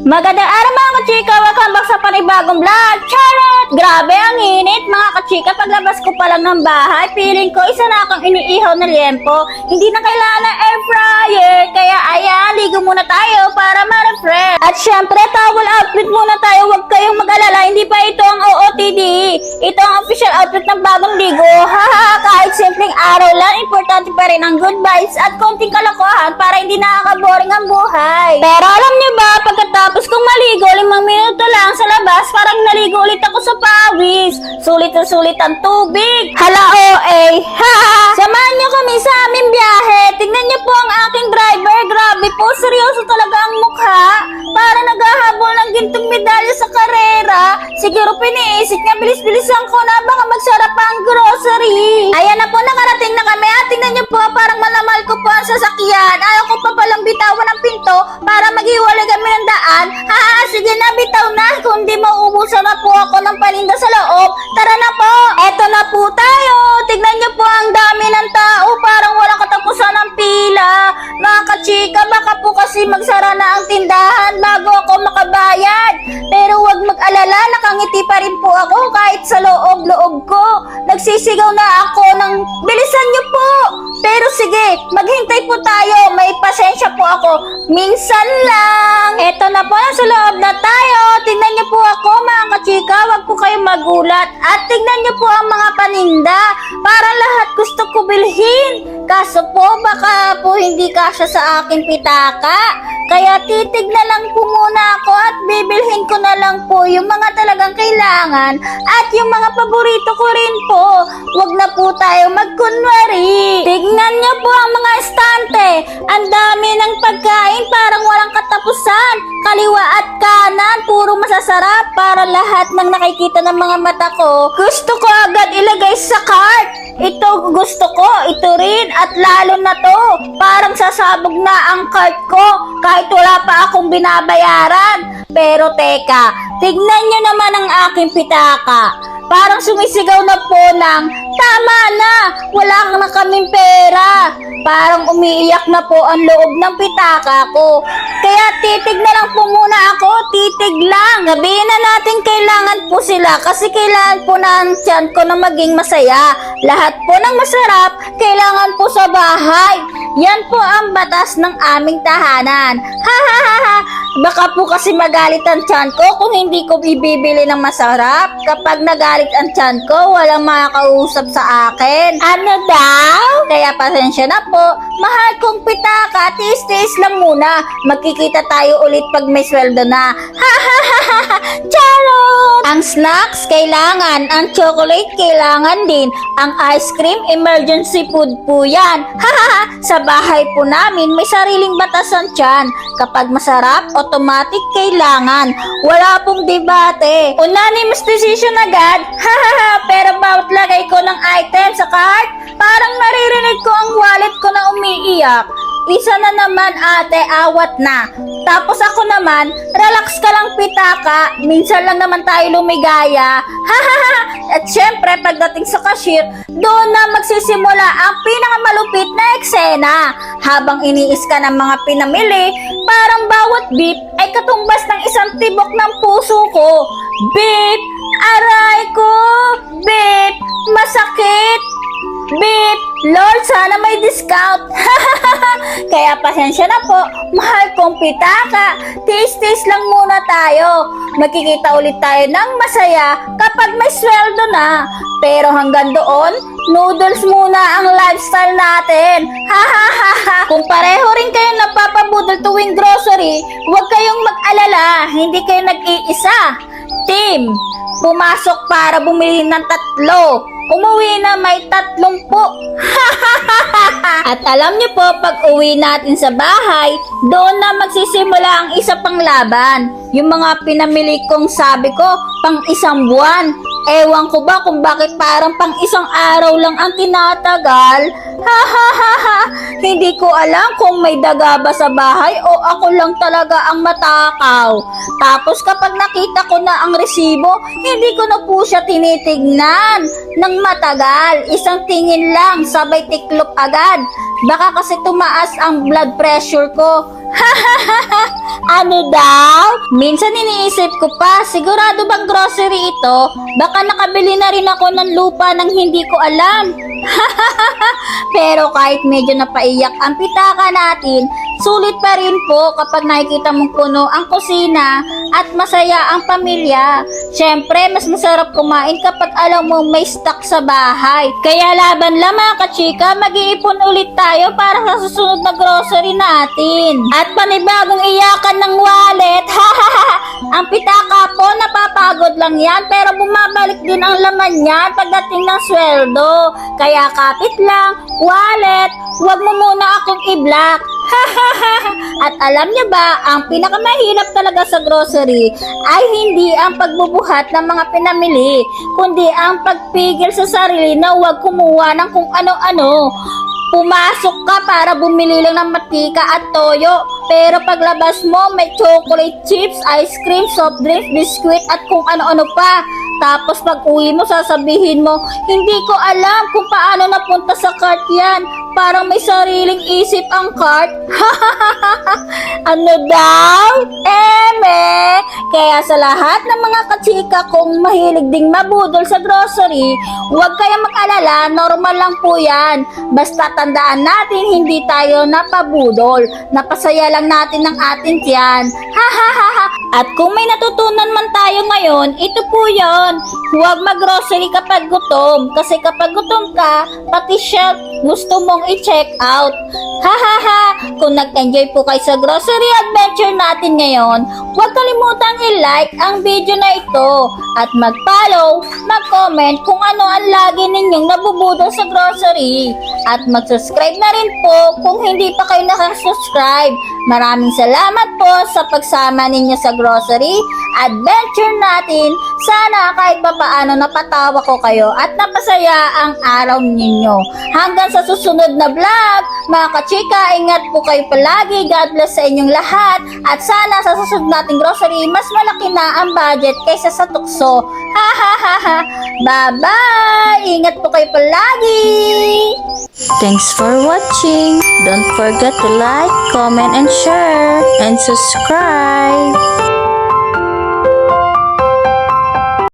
Magandang araw mga kachika! Welcome back sa panibagong vlog! Charot! Grabe ang init mga kachika. Paglabas ko pa lang ng bahay, feeling ko isa na akong iniihaw na liempo. Hindi na kailangan ng air fryer. Kaya ayan, ligo muna tayo para ma-refresh. At syempre, towel outfit muna tayo. Huwag kayong mag-alala, hindi pa ito ang OOTD. Ito ang official outfit ng bagong ligo. Haha, kahit simpleng araw lang, importante pa rin ang good vibes at konting kalokohan para hindi nakaka-boring ang buhay. Pero alam niyo ba, pagkatapos kong maligo, 5 minuto lang sa labas, parang naligo ulit ako sa pawis. Sulit na sulit ang tubig. Hala OA, haha! Samahan niyo kami sa aming biyahe. Tingnan niyo po ang aking driver. Grabe po, seryoso talaga ang mukha. Para naghahabol ng gintong medalya sa karera. Siguro piniisip niya, bilis-bilisan ko na baka magsarap ang grocery. Ayan na po, nakarating na kami. At tingnan niyo po, parang malamal ko po ang sasakyan. Ayaw ko pa palang bitawan ang pinto para maghiwalay kami ng daan. Sige na, bitaw na. Kung di mauubusan na po ako ng paninda sa loob. Tara na po. Eto na po tayo. Tignan niyo po ang dami ng tao. Parang walang katapusan ng pila. Mga kachika, baka po kasi magsara na ang tindahan bago ako makabayad. Pero huwag mag-alala, nakangiti pa rin po ako kahit sa loob-loob ko. Nagsisigaw na ako ng bilisan niyo po. Pero sige, maghintay po tayo. May pasensya po ako. Minsan lang. Eto na po, sa loob na tayo. Tingnan niyo po ako mga kachika. Huwag po kayong magulat. At tingnan niyo po ang mga paninda. Para lahat gusto ko bilhin. Kaso po, baka po hindi kasya sa aking pitaka. Kaya titignan lang po muna ako at bibilhin ko na lang po yung mga talagang kailangan at yung mga paborito ko rin po. Huwag na po tayo magkunwari. Tignan niyo po ang mga estante. Ang dami ng pagkain, parang walang katapusan. Kaliwa at kanan, puro masasarap para lahat ng nakikita ng mga mata ko. Gusto ko agad ilagay sa cart. Ito gusto ko, ito rin, at lalo na to. Parang sasabog na ang cart ko kahit wala pa akong binabayaran. Pero teka, tignan nyo naman ang aking pitaka. Parang sumisigaw na po ng, tama na, wala na kaming pera. Parang umiiyak na po ang loob ng pitaka ko. Kaya titig na lang po muna ako, titig lang. Sabihin na natin kailangan po sila kasi kailangan po ng tiyan ko na maging masaya. Lahat po ng masarap, kailangan po sa bahay. Yan po ang batas ng aming tahanan. Ha. Baka po kasi magalit ang tiyan ko kung hindi ko ibibili ng masarap. Kapag nagalit ang tiyan ko, walang makakausap sa akin. Ano daw? Kaya pasensya na po. Mahal kong pitaka, tiis-tiis lang muna. Magkikita tayo ulit pag may sweldo na. Charot! Ang snacks, kailangan. Ang chocolate, kailangan din. Ang ice cream, emergency food po yan. Sa bahay po namin, may sariling batasan tiyan. Kapag masarap, automatic kailangan. Wala pong debate. Unanimous decision agad. Pero bawat lagay ko ng item sa cart, parang naririnig ko ang wallet ko na umiiyak. Isa na naman ate, awat na. Tapos ako naman, relax ka lang pitaka, minsan lang naman tayo lumigaya. At syempre, pagdating sa cashier, doon na magsisimula ang pinakamalupit na eksena. Habang iniis ka ng mga pinamili, parang bawat beep ay katumbas ng isang tibok ng puso ko. Beep! Aray ko! Beep! Masakit! Beep! Lord, sana may discount. Kaya pasensya na po, mahal kong pitaka. Tiis-tiis lang muna tayo. Magkikita ulit tayo ng masaya kapag may sweldo na. Pero hanggang doon, noodles muna ang lifestyle natin. Kung pareho rin kayong napapabudol tuwing grocery, huwag kayong mag-alala, hindi kayo nag-iisa. Team, pumasok para bumili ng 3. Umuwi na may 30. At alam niyo po, pag uwi natin sa bahay, doon na magsisimula ang isa pang laban. Yung mga pinamili kong sabi ko, pang 1 buwan. Ewan ko ba kung bakit parang pang 1 araw lang ang tinatagal. Hindi ko alam kung may daga ba sa bahay o ako lang talaga ang matakaw. Tapos kapag nakita ko na ang resibo, hindi ko na po siya tinitignan ng matagal. Isang tingin lang, sabay tiklop agad. Baka kasi tumaas ang blood pressure ko. Ano daw? Minsan iniisip ko pa, sigurado bang grocery ito? Baka nakabili na rin ako ng lupa nang hindi ko alam. Pero kahit medyo napaiyak ang pitaka natin, sulit pa rin po kapag nakikita mong puno ang kusina at masaya ang pamilya. Siyempre, mas masarap kumain kapag alam mo may stock sa bahay. Kaya laban lang mga kachika, mag-iipon ulit tayo para sa susunod na grocery natin. At panibagong iyakan ng wallet, ang pitaka po napapagod lang yan pero bumabalik din ang laman niyan pagdating ng sweldo. Kaya kapit lang, wallet, huwag mo muna akong i-block. At alam niya ba, ang pinakamahirap talaga sa grocery ay hindi ang pagbubuhat ng mga pinamili, kundi ang pagpigil sa sarili na huwag kumuha ng kung ano-ano. Pumasok ka para bumili lang ng matika at toyo, pero paglabas mo may chocolate chips, ice cream, soft drinks, biscuit at kung ano-ano pa. Tapos pag uwi mo sasabihin mo, hindi ko alam kung paano napunta sa cart yan. Parang may sariling isip ang cart. Ano daw? Eme! Kaya sa lahat ng mga kachika kong mahilig ding mabudol sa grocery, huwag kayong mag-alala, normal lang po yan. Basta tandaan natin hindi tayo napabudol. Napasaya lang natin ng ating tiyan. At kung may natutunan man tayo ngayon, ito po yon. Huwag mag-grocery kapag gutom. Kasi kapag gutom ka, pati shelf gusto mong i-check out. Kung nag-enjoy po kayo sa grocery adventure natin ngayon, huwag kalimutang i-like ang video na ito at mag-follow, mag-comment kung ano ang lagi ninyong nabubudol sa grocery at mag-subscribe na rin po kung hindi pa kayo nakasubscribe. Maraming salamat po sa pagsama ninyo sa grocery adventure natin. Sana kahit papaano napatawa ko kayo at napasaya ang araw ninyo. Hanggang sa susunod na vlog, mga kachika, ingat po kayo palagi. God bless sa inyong lahat. At sana sa susunod nating grocery, mas malaki na ang budget kaysa sa tukso. Bye-bye! Ingat po kayo palagi! Thanks for watching. Don't forget to like, comment, and share, and subscribe.